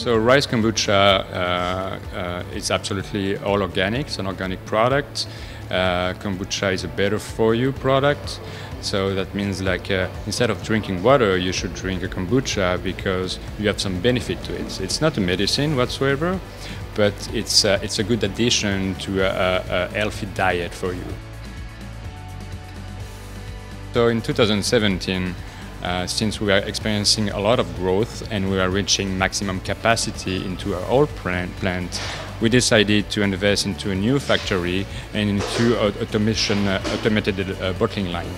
So RISE Kombucha is absolutely all organic. It's an organic product. Kombucha is a better for you product. So that means like instead of drinking water, you should drink a kombucha because you have some benefit to it. It's not a medicine whatsoever, but it's a good addition to a healthy diet for you. So in 2017, since we are experiencing a lot of growth and we are reaching maximum capacity into our old plant, we decided to invest into a new factory and into automated bottling line.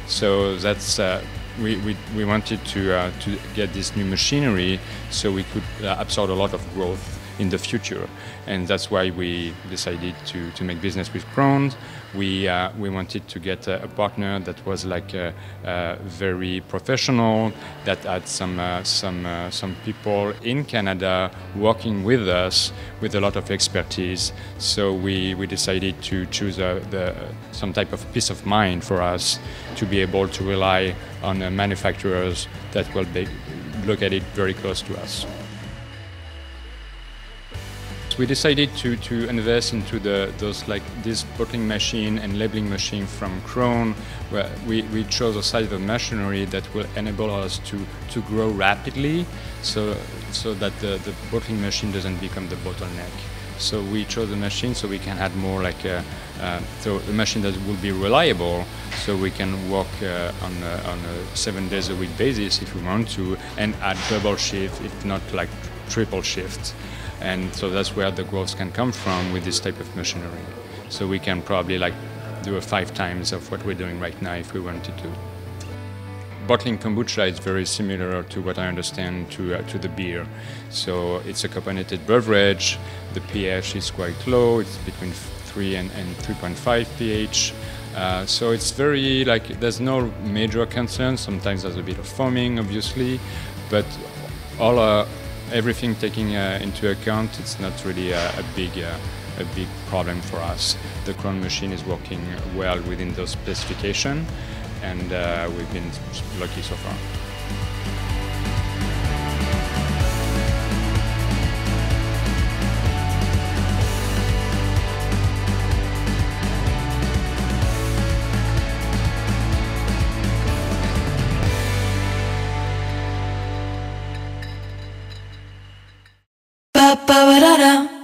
So that's we wanted to get this new machinery so we could absorb a lot of growth in the future, and that's why we decided to make business with Krones. We wanted to get a partner that was like very professional, that had some people in Canada working with us with a lot of expertise. So we decided to choose some type of peace of mind for us to be able to rely on manufacturers that will be located very close to us. We decided to invest into this bottling machine and labeling machine from Krones, where we chose a size of machinery that will enable us to grow rapidly, so that the bottling machine doesn't become the bottleneck. So we chose a machine so we can add more so a machine that will be reliable, so we can work on a 7 days a week basis if we want to, and add double shift, if not like triple shift. And so that's where the growth can come from with this type of machinery. So we can probably do 5 times of what we're doing right now if we wanted to. Bottling kombucha is very similar to what I understand to the beer. So it's a carbonated beverage. The pH is quite low. It's between 3 and 3.5 pH. So it's very there's no major concern. Sometimes there's a bit of foaming, obviously, but everything taking into account, it's not really a big problem for us. The Krones machine is working well within those specifications, and we've been lucky so far. Ba ba ba da da.